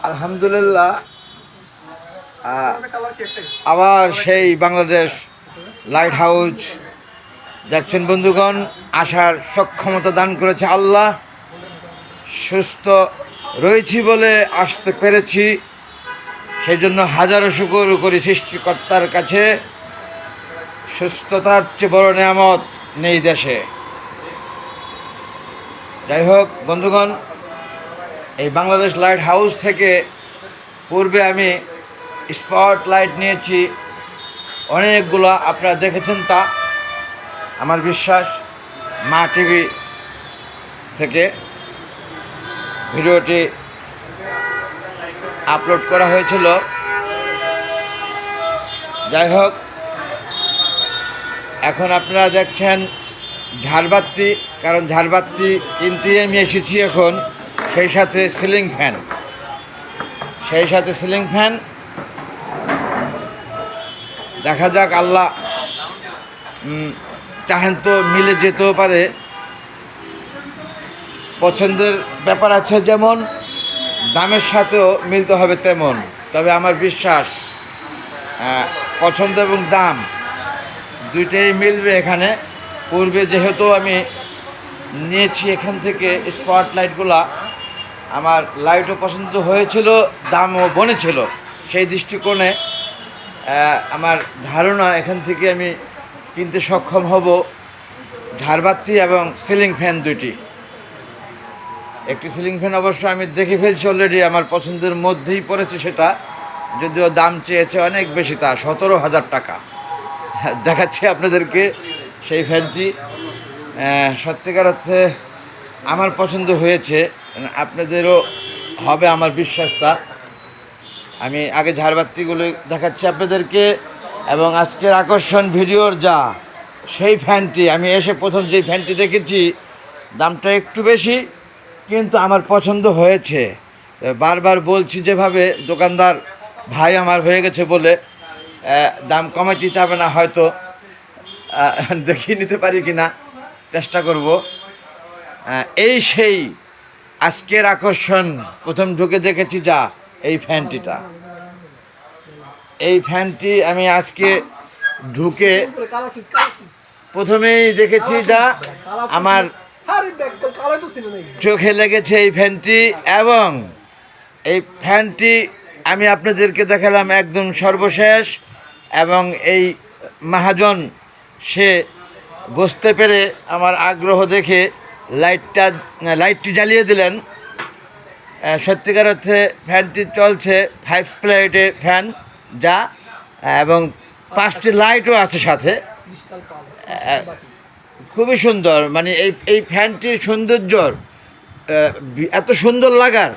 আলহামদুলিল্লাহ, আবার সেই বাংলাদেশ লাইট হাউস দেখছেন বন্ধুগণ, আসার সক্ষমতা দান করেছে আল্লাহ। সুস্থ রয়েছি বলে আসতে পেরেছি, সেই জন্য হাজারো শুকর করি সৃষ্টিকর্তার কাছে। সুস্থতার চেয়ে বড় নেয়ামত নেই দেশে। যাই হোক বন্ধুগণ, এই বাংলাদেশ লাইট হাউস থেকে পূর্বে আমি স্পট লাইট নিয়েছি অনেকগুলো, আপনারা দেখেছেন তা আমার বিশ্বাস। মা টিভি থেকে ভিডিওটি আপলোড করা হয়েছিল। যাই হোক, এখন আপনারা দেখছেন ঝাড়বাতি, কারণ ঝাড়বাতি কিনতে আমি এসেছি এখন, সেই সাথে সিলিং ফ্যান। দেখা যাক, আল্লাহ চাহেন তো মিলে যেতেও পারে। পছন্দের ব্যাপার আছে যেমন, দামের সাথেও মিলতে হবে তেমন। তবে আমার বিশ্বাস পছন্দ এবং দাম দুইটাই মিলবে এখানে। পূর্বে যেহেতু আমি নিয়েছি এখান থেকে স্পট লাইটগুলা, আমার লাইটও পছন্দ হয়েছিল, দামও বনেছিল। সেই দৃষ্টিকোণে আমার ধারণা এখান থেকে আমি কিনতে সক্ষম হব ঝাড়বাতি এবং সিলিং ফ্যান দুইটি। একটি সিলিং ফ্যান অবশ্য আমি দেখে ফেলছি অলরেডি, আমার পছন্দের মধ্যেই পড়েছে সেটা, যদিও দাম চেয়েছে অনেক বেশি, তা 17,000 টাকা। দেখাচ্ছি আপনাদেরকে সেই ফ্যানটি। সত্যিকার অর্থে আমার পছন্দ হয়েছে, আপনাদেরও হবে আমার বিশ্বাসটা। আমি আগে ঝাড়বাতিগুলো দেখাচ্ছি আপনাদেরকে, এবং আজকের আকর্ষণ ভিডিওর যা সেই ফ্যানটি, আমি এসে প্রথম যেই ফ্যানটি দেখেছি দামটা একটু বেশি, কিন্তু আমার পছন্দ হয়েছে। বারবার বলছি যেভাবে, দোকানদার ভাই আমার হয়ে গেছে বলে দাম কমাইতে চাবে না হয়তো, দেখিয়ে নিতে পারি কি না, চেষ্টা করব। এই সেই আজকের আকর্ষণ, প্রথম ঢুকে দেখেছি যা এই ফ্যানটি আমি আজকে ঢুকে প্রথমেই দেখেছি যা আমার চোখে লেগেছে এই ফ্যানটি। এবং এই ফ্যানটি আমি আপনাদেরকে দেখালাম একদম সর্বশেষ, এবং এই মহাজন সে বুঝতে পেরে আমার আগ্রহ দেখে লাইটটি জ্বালিয়ে দিলেন। সত্যিকার অর্থে ফ্যানটি চলছে 5 প্লেটে ফ্যান যা, এবং 5টি লাইটও আছে সাথে। খুবই সুন্দর, মানে এই ফ্যানটির সৌন্দর্য, এত সুন্দর লাগার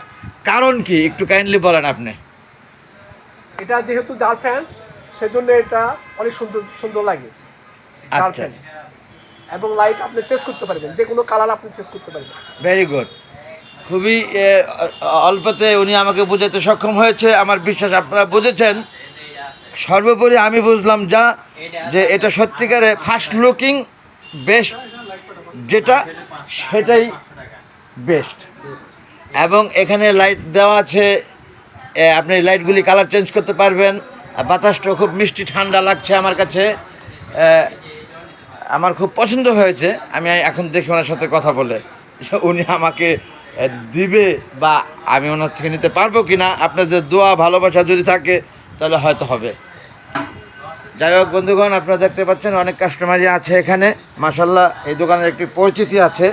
কারণ কি একটু কাইন্ডলি বলেন আপনি। এটা যেহেতু জার ফ্যান, সেজন্য এটা অনেক সুন্দর লাগে। আচ্ছা, এবং লাইট আপনি চেঞ্জ করতে পারবেন, যে কোনো কালার আপনি চেঞ্জ করতে পারবেন। Very good. খুবই অল্পতে উনি আমাকে বোঝাতে সক্ষম হয়েছে, আমার বিশ্বাস আপনারা বুঝেছেন। সর্বোপরি আমি বুঝলাম যে এটা সত্যিকারে ফার্স্ট লুকিং বেস্ট, যেটা সেটাই বেস্ট। এবং এখানে লাইট দেওয়া আছে, আপনি লাইটগুলি কালার চেঞ্জ করতে পারবেন। বাতাসটাও খুব মিষ্টি ঠান্ডা লাগছে আমার কাছে, আমার খুব পছন্দ হয়েছে। আমি এখন দেখি ওনার সাথে কথা বলে উনি আমাকে দিবে বা আমি ওনার থেকে নিতে পারবো কি না। আপনাদের দোয়া ভালোবাসা যদি থাকে তাহলে হয়তো হবে। যাই হোক বন্ধুগণ, আপনারা দেখতে পাচ্ছেন অনেক কাস্টমারই আছে এখানে, মাশাল্লাহ। এই দোকানের একটি পরিচিতি আছে।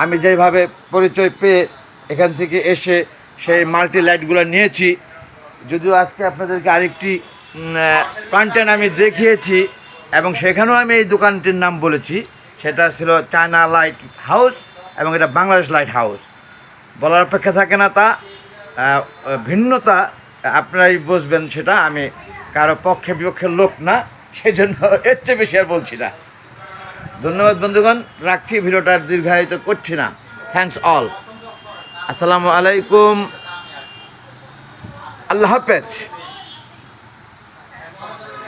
আমি যেভাবে পরিচয় পেয়ে এখান থেকে এসে সেই মাল্টি লাইটগুলো নিয়েছি, যদিও আজকে আপনাদেরকে আরেকটি কন্টেন্ট আমি দেখিয়েছি, এবং সেখানেও আমি এই দোকানটির নাম বলেছি। সেটা ছিল চায়না লাইট হাউস, এবং এটা বাংলাদেশ লাইট হাউস। বলার অপেক্ষা থাকে না, তা ভিন্নতা আপনারাই বুঝবেন। সেটা আমি কারো পক্ষে বিপক্ষের লোক না, সেই জন্য এর চেয়ে বেশি আর বলছি না। ধন্যবাদ বন্ধুগণ, রাখছি, ভিডিওটা আর দীর্ঘায়িত করছি না। থ্যাংকস অল, আসসালামু আলাইকুম, আল্লাহ হাফেজ।